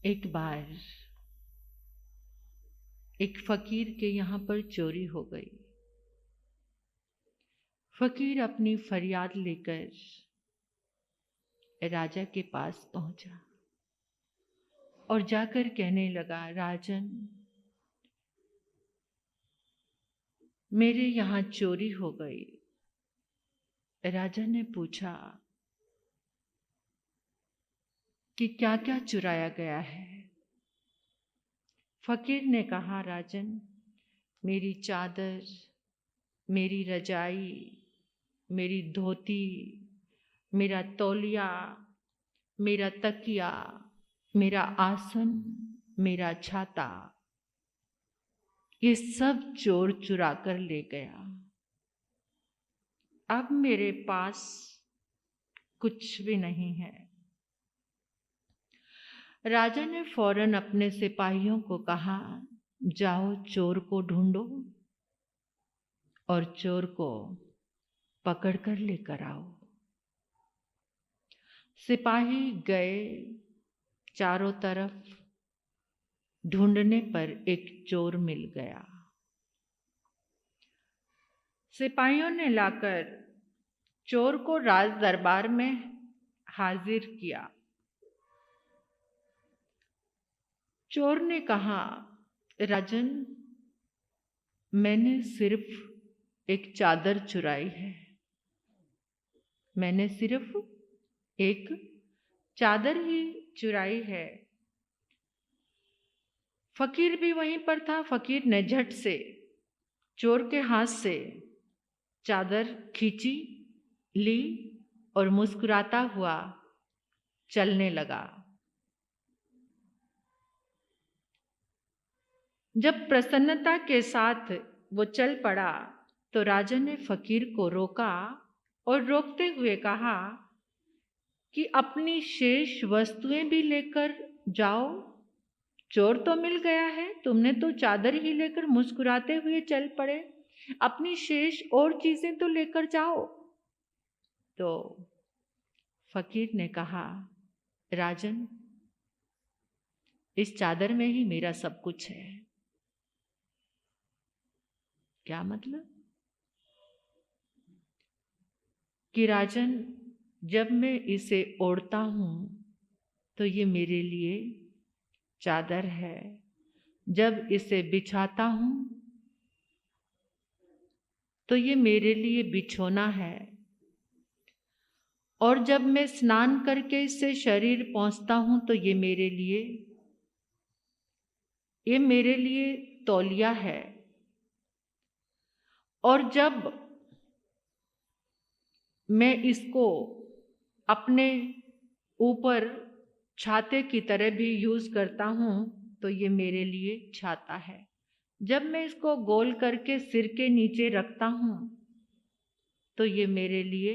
एक बार एक फकीर के यहाँ पर चोरी हो गई। फकीर अपनी फरियाद लेकर राजा के पास पहुंचा और जाकर कहने लगा, राजन, मेरे यहाँ चोरी हो गई। राजा ने पूछा कि क्या क्या चुराया गया है। फकीर ने कहा, राजन, मेरी चादर, मेरी रजाई, मेरी धोती, मेरा तौलिया, मेरा तकिया, मेरा आसन, मेरा छाता, ये सब चोर चुरा कर ले गया। अब मेरे पास कुछ भी नहीं है। राजा ने फौरन अपने सिपाहियों को कहा, जाओ चोर को ढूंढो और चोर को पकड़कर लेकर आओ। सिपाही गए, चारों तरफ ढूंढने पर एक चोर मिल गया। सिपाहियों ने लाकर चोर को राज दरबार में हाजिर किया। चोर ने कहा, राजन, मैंने सिर्फ एक चादर चुराई है। मैंने सिर्फ एक चादर ही चुराई है। फकीर भी वहीं पर था। फकीर ने झट से चोर के हाथ से चादर खींची, ली और मुस्कुराता हुआ चलने लगा। जब प्रसन्नता के साथ वो चल पड़ा तो राजा ने फकीर को रोका और रोकते हुए कहा कि अपनी शेष वस्तुएं भी लेकर जाओ। चोर तो मिल गया है, तुमने तो चादर ही लेकर मुस्कुराते हुए चल पड़े। अपनी शेष और चीजें तो लेकर जाओ। तो फकीर ने कहा, राजन, इस चादर में ही मेरा सब कुछ है। क्या मतलब? कि राजन, जब मैं इसे ओढ़ता हूं तो ये मेरे लिए चादर है। जब इसे बिछाता हूं तो ये मेरे लिए बिछोना है। और जब मैं स्नान करके इससे शरीर पोंछता हूं तो ये मेरे लिए तौलिया है। और जब मैं इसको अपने ऊपर छाते की तरह भी यूज करता हूं तो ये मेरे लिए छाता है। जब मैं इसको गोल करके सिर के नीचे रखता हूं तो ये मेरे लिए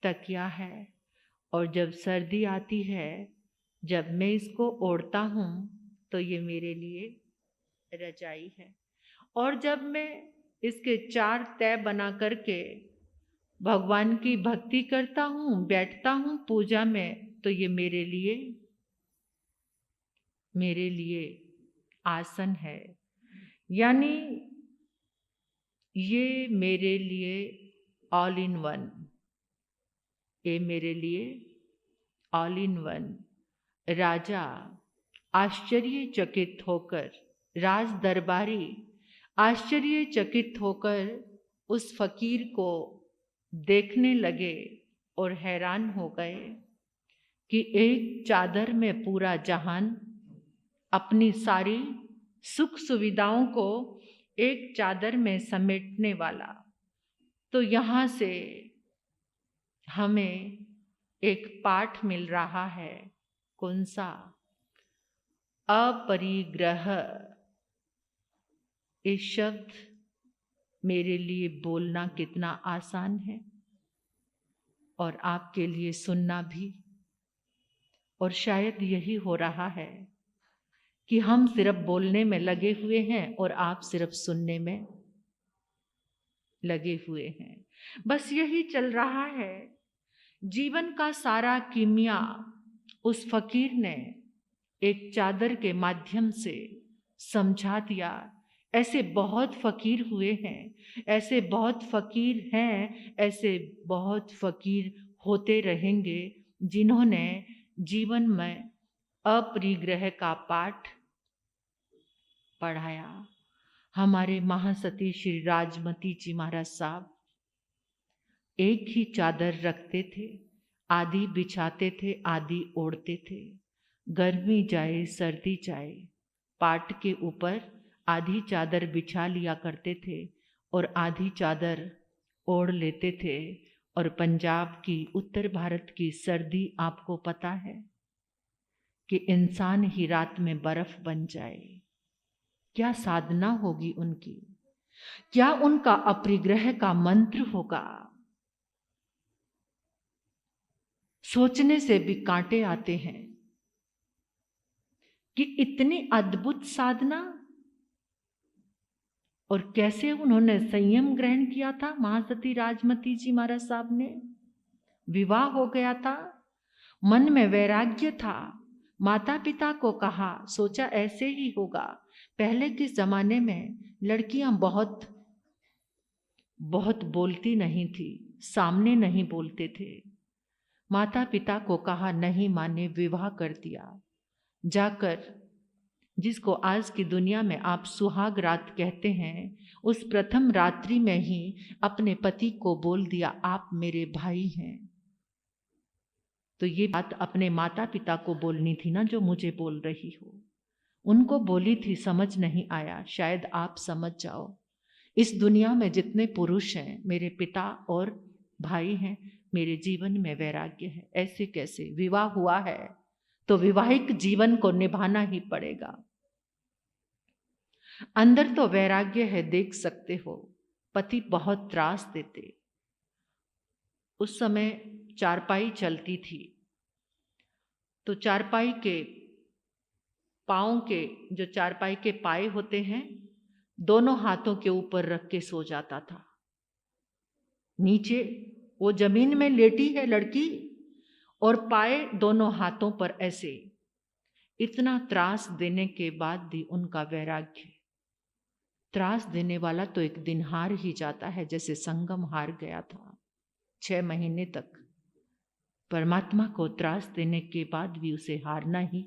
तकिया है। और जब सर्दी आती है, जब मैं इसको ओढ़ता हूं तो ये मेरे लिए रजाई है। और जब मैं इसके 4 तह बना करके भगवान की भक्ति करता हूं, बैठता हूं पूजा में, तो ये मेरे लिए आसन है। यानी ये मेरे लिए ऑल इन वन। ये मेरे लिए ऑल इन वन। राजा आश्चर्यचकित होकर, राज दरबारी आश्चर्यचकित होकर उस फकीर को देखने लगे और हैरान हो गए कि एक चादर में पूरा जहान, अपनी सारी सुख सुविधाओं को एक चादर में समेटने वाला। तो यहाँ से हमें एक पाठ मिल रहा है। कौन सा? अपरिग्रह। ये शब्द मेरे लिए बोलना कितना आसान है और आपके लिए सुनना भी। और शायद यही हो रहा है कि हम सिर्फ बोलने में लगे हुए हैं और आप सिर्फ सुनने में लगे हुए हैं। बस यही चल रहा है। जीवन का सारा कीमिया उस फकीर ने एक चादर के माध्यम से समझा दिया। ऐसे बहुत फकीर हुए हैं, ऐसे बहुत फकीर हैं, ऐसे बहुत फकीर होते रहेंगे जिन्होंने जीवन में अपरिग्रह का पाठ पढ़ाया। हमारे महासती श्री राजमती जी महाराज साहब एक ही चादर रखते थे, आधी बिछाते थे, आधी ओढ़ते थे। गर्मी जाए सर्दी जाए, पाट के ऊपर आधी चादर बिछा लिया करते थे और आधी चादर ओढ़ लेते थे। और पंजाब की, उत्तर भारत की सर्दी आपको पता है कि इंसान ही रात में बर्फ बन जाए। क्या साधना होगी उनकी, क्या उनका अपरिग्रह का मंत्र होगा। सोचने से भी कांटे आते हैं कि इतनी अद्भुत साधना, और कैसे उन्होंने संयम ग्रहण किया था। महासती राजमती जी महाराज साहब ने विवाह हो गया था, मन में वैराग्य था, माता पिता को कहा, सोचा ऐसे ही होगा। पहले के जमाने में लड़कियां बहुत बोलती नहीं थी, सामने नहीं बोलते थे। माता पिता को कहा, नहीं माने, विवाह कर दिया। जाकर जिसको आज की दुनिया में आप सुहाग रात कहते हैं, उस प्रथम रात्रि में ही अपने पति को बोल दिया, आप मेरे भाई हैं। तो ये बात अपने माता पिता को बोलनी थी ना, जो मुझे बोल रही हो। उनको बोली थी, समझ नहीं आया, शायद आप समझ जाओ। इस दुनिया में जितने पुरुष हैं मेरे पिता और भाई हैं, मेरे जीवन में वैराग्य है। ऐसे कैसे, विवाह हुआ है तो वैवाहिक जीवन को निभाना ही पड़ेगा। अंदर तो वैराग्य है, देख सकते हो। पति बहुत त्रास देते। उस समय चारपाई चलती थी, तो चारपाई के पाँव के, जो चारपाई के पाए होते हैं, दोनों हाथों के ऊपर रख के सो जाता था। नीचे वो जमीन में लेटी है लड़की, और पाए दोनों हाथों पर ऐसे। इतना त्रास देने के बाद भी उनका वैराग्य। त्रास देने वाला तो एक दिन हार ही जाता है, जैसे संगम हार गया था 6 महीने तक। परमात्मा को त्रास देने के बाद भी उसे हारना ही,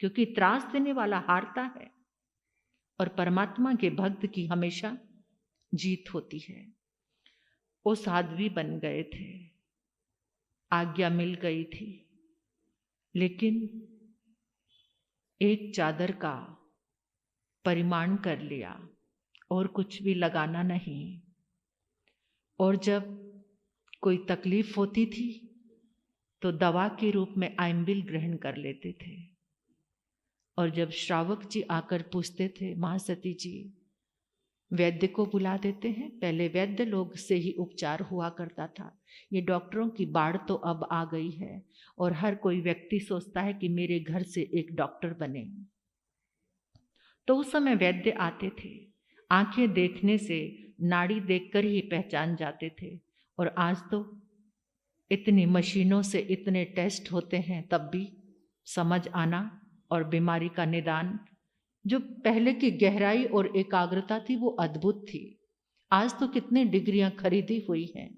क्योंकि त्रास देने वाला हारता है और परमात्मा के भक्त की हमेशा जीत होती है। वो साध्वी बन गए थे, आज्ञा मिल गई थी, लेकिन एक चादर का परिमाण कर लिया और कुछ भी लगाना नहीं। और जब कोई तकलीफ होती थी तो दवा के रूप में आइंबिल ग्रहण कर लेते थे। और जब श्रावक जी आकर पूछते थे, महासती जी वैद्य को बुला देते हैं, पहले वैद्य लोग से ही उपचार हुआ करता था, ये डॉक्टरों की बाढ़ तो अब आ गई है और हर कोई व्यक्ति सोचता है कि मेरे घर से एक डॉक्टर बने। तो उस समय वैद्य आते थे, आंखें देखने से, नाड़ी देखकर ही पहचान जाते थे। और आज तो इतनी मशीनों से इतने टेस्ट होते हैं, तब भी समझ आना और बीमारी का निदान। जो पहले की गहराई और एकाग्रता थी वो अद्भुत थी। आज तो कितने डिग्रियां खरीदी हुई हैं,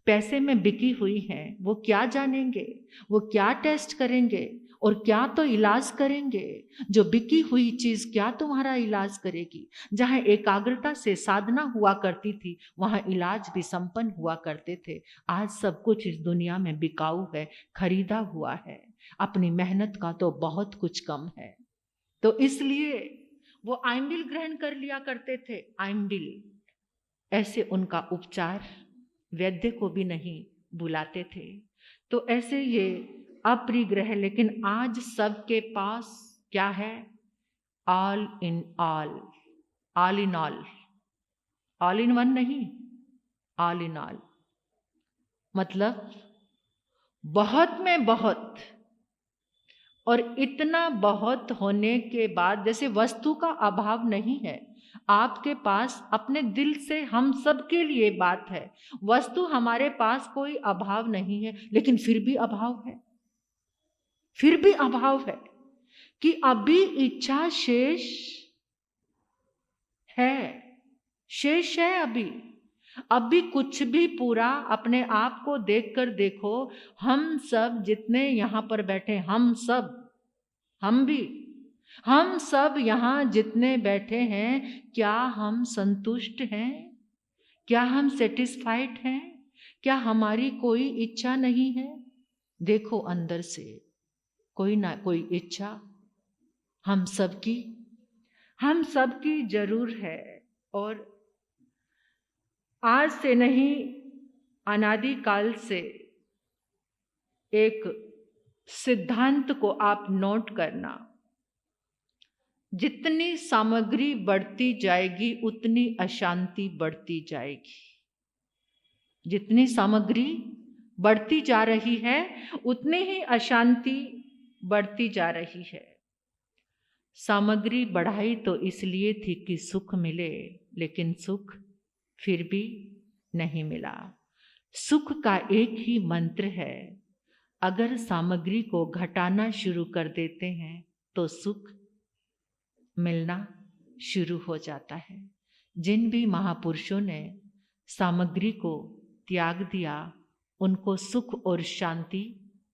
पैसे में बिकी हुई हैं। वो क्या जानेंगे, वो क्या टेस्ट करेंगे और क्या तो इलाज करेंगे। जो बिकी हुई चीज क्या तुम्हारा इलाज करेगी। जहाँ एकाग्रता से साधना हुआ करती थी, वहाँ इलाज भी संपन्न हुआ करते थे। आज सब कुछ इस दुनिया में बिकाऊ है, खरीदा हुआ है। अपनी मेहनत का तो बहुत कुछ कम है। तो इसलिए वो आइंबिल ग्रहण कर लिया करते थे। आइंबिल, ऐसे उनका उपचार, वैद्य को भी नहीं बुलाते थे। तो ऐसे ये अपरिग्रह। लेकिन आज सबके पास क्या है, all in all, all in all, all in one नहीं, ऑल इन ऑल। मतलब बहुत में बहुत, और इतना बहुत होने के बाद, जैसे वस्तु का अभाव नहीं है आपके पास, अपने दिल से हम सब के लिए बात है। वस्तु हमारे पास कोई अभाव नहीं है, लेकिन फिर भी अभाव है, फिर भी अभाव है। कि अभी इच्छा शेष है अभी कुछ भी पूरा अपने आप को देखकर देखो। हम सब जितने यहाँ पर बैठे, हम सब यहाँ जितने बैठे हैं, क्या हम संतुष्ट हैं? क्या हम सेटिस्फाइड हैं? क्या हमारी कोई इच्छा नहीं है? देखो अंदर से कोई ना कोई इच्छा हम सबकी जरूर है। और आज से नहीं, अनादि काल से एक सिद्धांत को आप नोट करना, जितनी सामग्री बढ़ती जाएगी उतनी अशांति बढ़ती जाएगी। जितनी सामग्री बढ़ती जा रही है उतनी ही अशांति बढ़ती जा रही है। सामग्री बढ़ाई तो इसलिए थी कि सुख मिले, लेकिन सुख फिर भी नहीं मिला। सुख का एक ही मंत्र है, अगर सामग्री को घटाना शुरू कर देते हैं तो सुख मिलना शुरू हो जाता है। जिन भी महापुरुषों ने सामग्री को त्याग दिया, उनको सुख और शांति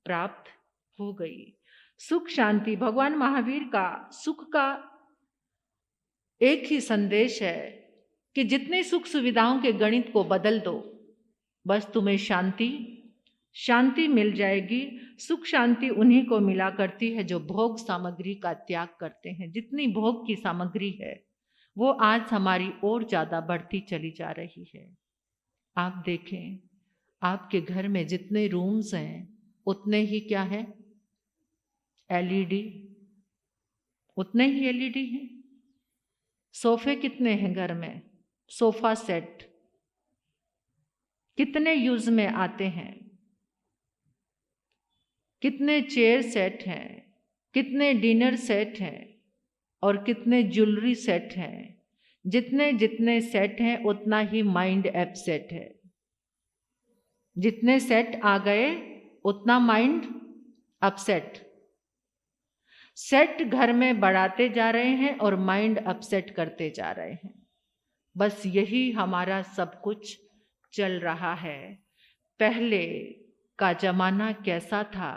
प्राप्त हो गई। सुख शांति, भगवान महावीर का सुख का एक ही संदेश है कि जितने सुख सुविधाओं के गणित को बदल दो, बस तुम्हें शांति मिल जाएगी। सुख शांति उन्हीं को मिला करती है जो भोग सामग्री का त्याग करते हैं। जितनी भोग की सामग्री है वो आज हमारी और ज़्यादा बढ़ती चली जा रही है। आप देखें, आपके घर में जितने रूम्स हैं उतने ही क्या है, एलईडी, उतने ही एलईडी हैं। सोफे कितने हैं घर में, सोफा सेट कितने यूज में आते हैं, कितने चेयर सेट हैं, कितने डिनर सेट हैं और कितने ज्वेलरी सेट हैं। जितने जितने सेट हैं उतना ही माइंड अपसेट है। जितने सेट आ गए उतना माइंड अपसेट। सेट घर में बढ़ाते जा रहे हैं और माइंड अपसेट करते जा रहे हैं। बस यही हमारा सब कुछ चल रहा है। पहले का जमाना कैसा था,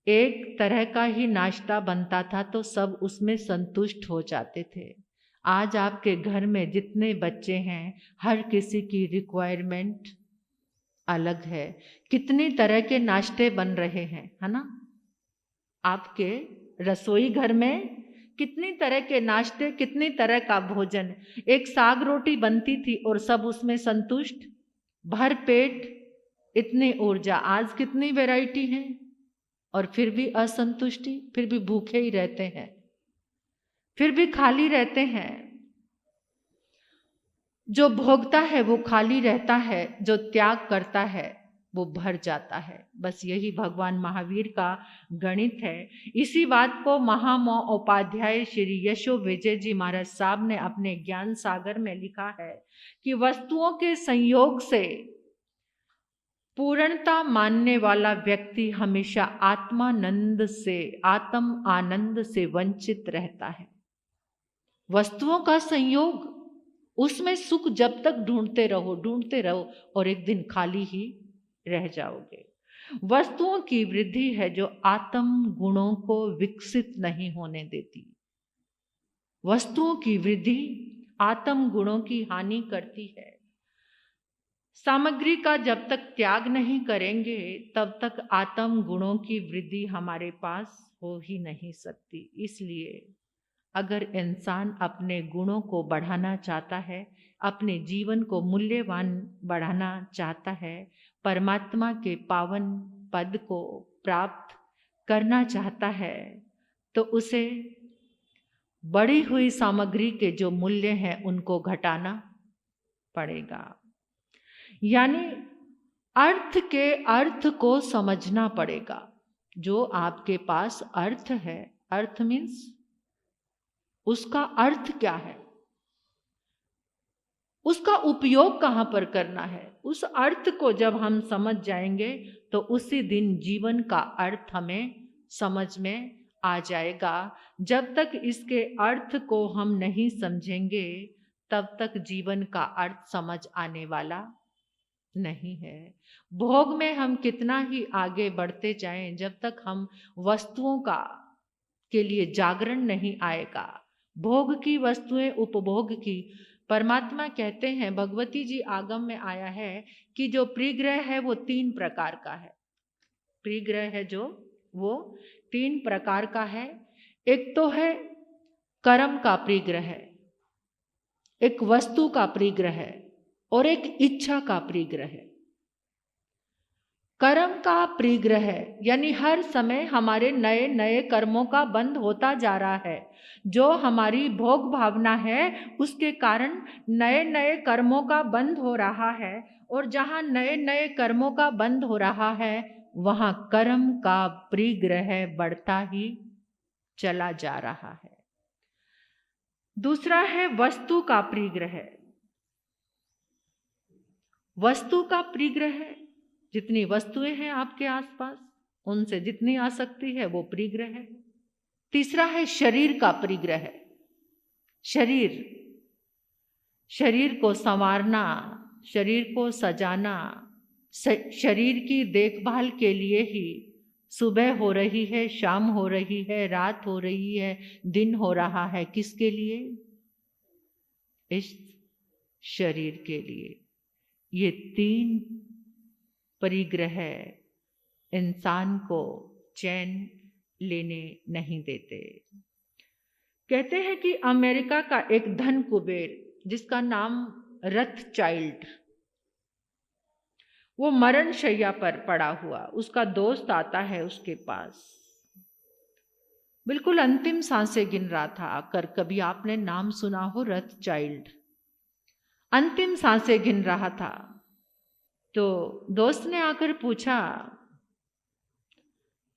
एक तरह का ही नाश्ता बनता था तो सब उसमें संतुष्ट हो जाते थे। आज आपके घर में जितने बच्चे हैं, हर किसी की रिक्वायरमेंट अलग है। कितनी तरह के नाश्ते बन रहे हैं, है ना? आपके रसोई घर में कितनी तरह के नाश्ते, कितनी तरह का भोजन। एक साग रोटी बनती थी और सब उसमें संतुष्ट, भर पेट, इतनी ऊर्जा। आज कितनी वैरायटी है और फिर भी असंतुष्टि, फिर भी भूखे ही रहते हैं, फिर भी खाली रहते हैं। जो भोगता है वो खाली रहता है, जो त्याग करता है वो भर जाता है। बस यही भगवान महावीर का गणित है। इसी बात को महामहोपाध्याय श्री यशो विजय जी महाराज साहब ने अपने ज्ञान सागर में लिखा है कि वस्तुओं के संयोग से पूर्णता मानने वाला व्यक्ति हमेशा आत्म आनंद से वंचित रहता है। वस्तुओं का संयोग, उसमें सुख जब तक ढूंढते रहो और एक दिन खाली ही रह जाओगे। वस्तुओं की वृद्धि है जो आत्म गुणों को विकसित नहीं होने देती। वस्तुओं की वृद्धि आत्म गुणों की हानि करती है। सामग्री का जब तक त्याग नहीं करेंगे तब तक आत्म गुणों की वृद्धि हमारे पास हो ही नहीं सकती। इसलिए अगर इंसान अपने गुणों को बढ़ाना चाहता है, अपने जीवन को मूल्यवान बढ़ाना चाहता है, परमात्मा के पावन पद को प्राप्त करना चाहता है, तो उसे बढ़ी हुई सामग्री के जो मूल्य हैं उनको घटाना पड़ेगा। यानी अर्थ को समझना पड़ेगा। जो आपके पास अर्थ है, अर्थ मीन्स उसका अर्थ क्या है, उसका उपयोग कहाँ पर करना है। उस अर्थ को जब हम समझ जाएंगे तो उसी दिन जीवन का अर्थ हमें समझ में आ जाएगा। जब तक इसके अर्थ को हम नहीं समझेंगे तब तक जीवन का अर्थ समझ आने वाला नहीं है। भोग में हम कितना ही आगे बढ़ते जाएं, जब तक हम वस्तुओं का के लिए जागरण नहीं आएगा। भोग की वस्तुएं उपभोग की। परमात्मा कहते हैं, भगवती जी आगम में आया है कि जो परिग्रह है वो 3 प्रकार का है। परिग्रह है जो वो 3 प्रकार का है। एक तो है कर्म का परिग्रह है, एक वस्तु का परिग्रह है और एक इच्छा का परिग्रह है। कर्म का परिग्रह यानी हर समय हमारे नए नए कर्मों का बंध होता जा रहा है। जो हमारी भोग भावना है उसके कारण नए नए कर्मों का बंध हो रहा है, और जहाँ नए नए कर्मों का बंध हो रहा है वहाँ कर्म का परिग्रह बढ़ता ही चला जा रहा है। दूसरा है वस्तु का परिग्रह। वस्तु का परिग्रह, जितनी वस्तुएं हैं आपके आसपास उनसे जितनी आसक्ति है वो परिग्रह है। तीसरा है शरीर का परिग्रह। शरीर, शरीर को संवारना, शरीर को सजाना, शरीर की देखभाल के लिए ही सुबह हो रही है, शाम हो रही है, रात हो रही है, दिन हो रहा है। किसके लिए? इस शरीर के लिए। ये 3 परिग्रह इंसान को चैन लेने नहीं देते। कहते हैं कि अमेरिका का एक धन कुबेर जिसका नाम रथचाइल्ड, वो मरण शैया पर पड़ा हुआ, उसका दोस्त आता है उसके पास, बिल्कुल अंतिम सांसें गिन रहा था आकर। कभी आपने नाम सुना हो रथचाइल्ड? अंतिम सांसें गिन रहा था। तो दोस्त ने आकर पूछा,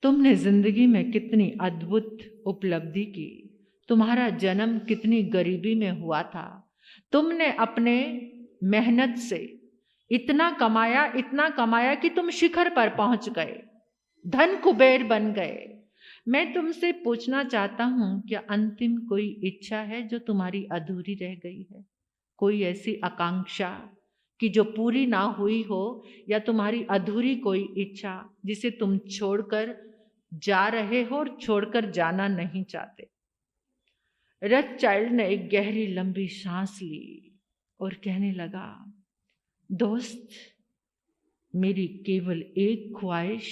तुमने जिंदगी में कितनी अद्भुत उपलब्धि की, तुम्हारा जन्म कितनी गरीबी में हुआ था, तुमने अपने मेहनत से इतना कमाया कि तुम शिखर पर पहुंच गए, धन कुबेर बन गए। मैं तुमसे पूछना चाहता हूं, क्या अंतिम कोई इच्छा है जो तुम्हारी अधूरी रह गई है? कोई ऐसी आकांक्षा कि जो पूरी ना हुई हो, या तुम्हारी अधूरी कोई इच्छा जिसे तुम छोड़कर जा रहे हो और छोड़कर जाना नहीं चाहते? रथचाइल्ड ने एक गहरी लंबी सांस ली और कहने लगा, दोस्त, मेरी केवल एक ख्वाहिश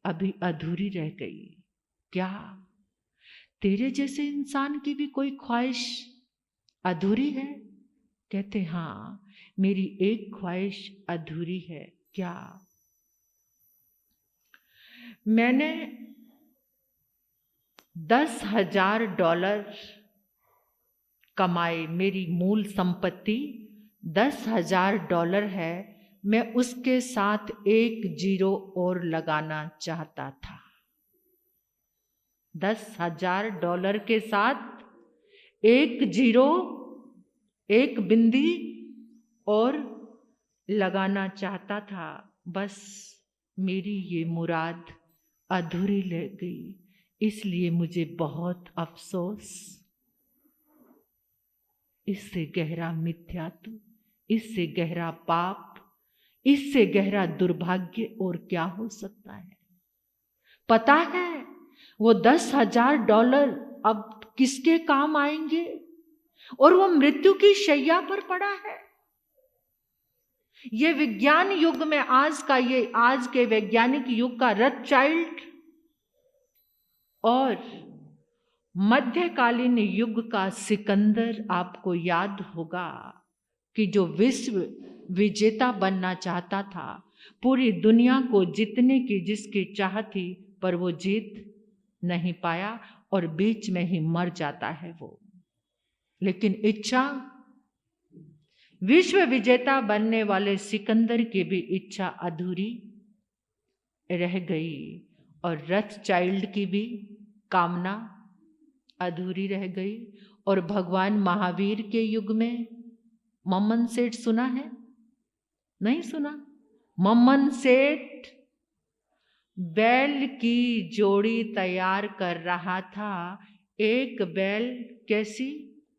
अभी अधूरी रह गई। क्या तेरे जैसे इंसान की भी कोई ख्वाहिश अधूरी है? कहते, हाँ, मेरी एक ख्वाहिश अधूरी है। क्या? मैंने $10,000 कमाए, मेरी मूल संपत्ति $10,000 है। मैं उसके साथ 1 जीरो और लगाना चाहता था। $10,000 के साथ 1 जीरो, 1 बिंदी और लगाना चाहता था। बस मेरी ये मुराद अधूरी रह गई, इसलिए मुझे बहुत अफसोस। इससे गहरा मिथ्यात्व, इससे गहरा पाप, इससे गहरा दुर्भाग्य और क्या हो सकता है? पता है वो $10,000 अब किसके काम आएंगे? और वो मृत्यु की शैया पर पड़ा है। ये विज्ञान युग में आज के वैज्ञानिक युग का रथचाइल्ड और मध्यकालीन युग का सिकंदर आपको याद होगा कि जो विश्व विजेता बनना चाहता था, पूरी दुनिया को जीतने की जिसकी चाह थी, पर वो जीत नहीं पाया और बीच में ही मर जाता है वो। लेकिन इच्छा, विश्व विजेता बनने वाले सिकंदर की भी इच्छा अधूरी रह गई और रथचाइल्ड की भी कामना अधूरी रह गई। और भगवान महावीर के युग में मम्मन सेठ सुना है? नहीं सुना? मम्मन सेठ बैल की जोड़ी तैयार कर रहा था। एक बैल कैसी?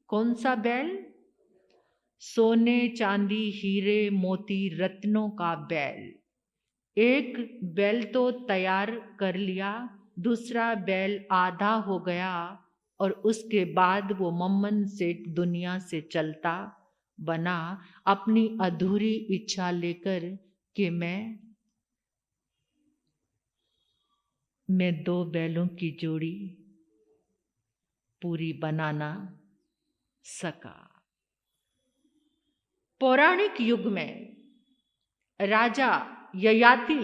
कौन सा बैल? सोने चांदी हीरे मोती रत्नों का बैल। एक बैल तो तैयार कर लिया, दूसरा बैल आधा हो गया और उसके बाद वो मम्मन सेठ दुनिया से चलता बना अपनी अधूरी इच्छा लेकर कि मैं 2 बैलों की जोड़ी पूरी बनाना सका। पौराणिक युग में राजा ययाति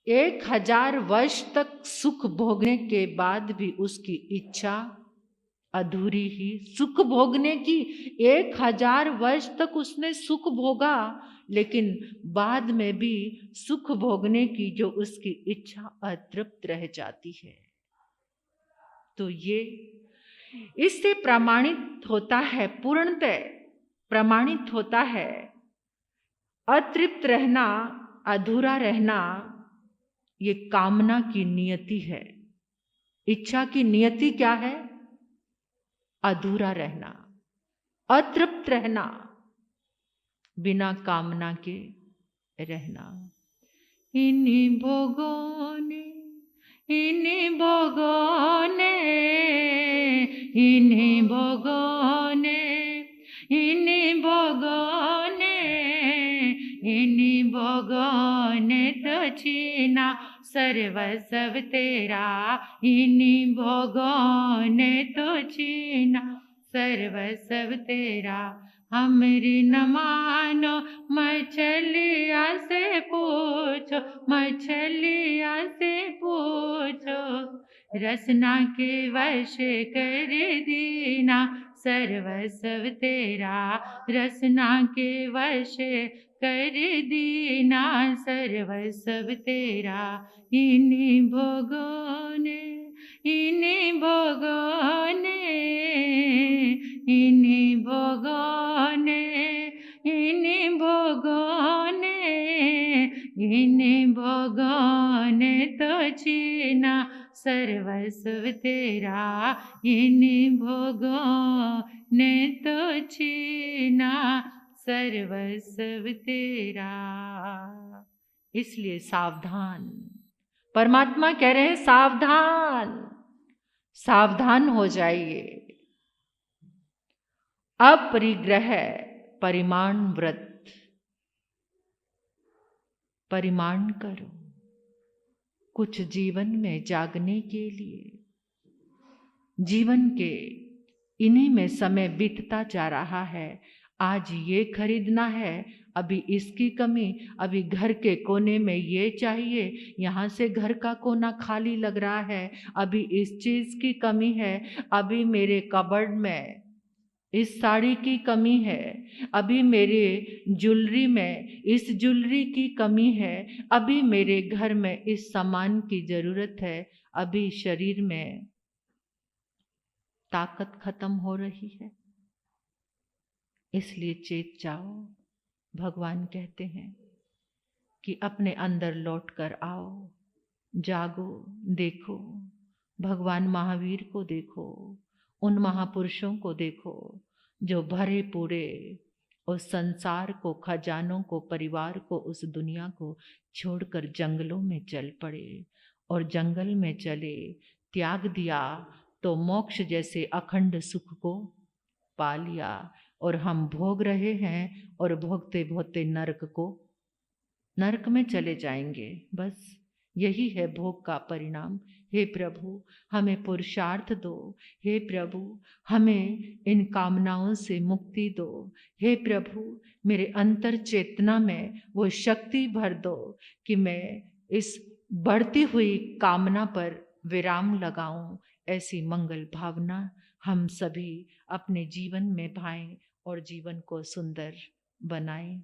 1000 वर्ष तक सुख भोगने के बाद भी उसकी इच्छा अधूरी ही। सुख भोगने की 1000 वर्ष तक उसने सुख भोगा, लेकिन बाद में भी सुख भोगने की जो उसकी इच्छा अतृप्त रह जाती है। तो ये इससे प्रमाणित होता है, पूर्णतः प्रमाणित होता है, अतृप्त रहना, अधूरा रहना ये कामना की नियति है। इच्छा की नियति क्या है? अधूरा रहना, अतृप्त रहना, बिना कामना के रहना। इन्हीं भोगों ने, इन्हीं भोगों ने, इन्हीं भोगों ने, इन्हीं भोगों ने, इन्हीं भोगों ने तो छीना सर्वस्व तेरा। इन्हीं भोगों ने तो छीना सर्वस्व तेरा। हमरी न मानो मछलिया से पूछो, मछलिया से पूछो, रसना के वश कर दीना सर्वस्व तेरा। रसना के वश कर दीना सर्वस्व तेरा। इन्हीं भोगों ने, इन्हीं भोगों ने, इन्हीं भोगों ने, इन्हीं भोगों ने, इन्हीं भोगों ने तो छीना सर्वस्व तेरा। इन्हीं भोगों ने तो छीना सर्वस्व तेरा। इसलिए सावधान, परमात्मा कह रहे हैं सावधान, सावधान हो जाइए। अपरिग्रह परिमाण व्रत, परिमाण करो कुछ जीवन में जागने के लिए। जीवन के इन्हीं में समय बीतता जा रहा है। आज ये खरीदना है, अभी इसकी कमी, अभी घर के कोने में ये चाहिए, यहाँ से घर का कोना खाली लग रहा है, अभी इस चीज़ की कमी है, अभी मेरे कबर्ड में इस साड़ी की कमी है, अभी मेरे ज्वेलरी में इस ज्वेलरी की कमी है, अभी मेरे घर में इस सामान की ज़रूरत है, अभी शरीर में ताकत खत्म हो रही है। इसलिए चेत जाओ। भगवान कहते हैं कि अपने अंदर लौट कर आओ, जागो, देखो। भगवान महावीर को देखो, उन महापुरुषों को देखो जो भरे पूरे उस संसार को, खजानों को, परिवार को, उस दुनिया को छोड़कर जंगलों में चल पड़े और जंगल में चले, त्याग दिया तो मोक्ष जैसे अखंड सुख को पा लिया। और हम भोग रहे हैं और भोगते भोगते नरक में चले जाएंगे। बस यही है भोग का परिणाम। हे प्रभु हमें पुरुषार्थ दो, हे प्रभु हमें इन कामनाओं से मुक्ति दो, हे प्रभु मेरे अंतर चेतना में वो शक्ति भर दो कि मैं इस बढ़ती हुई कामना पर विराम लगाऊं। ऐसी मंगल भावना हम सभी अपने जीवन में भाएं और जीवन को सुंदर बनाएं।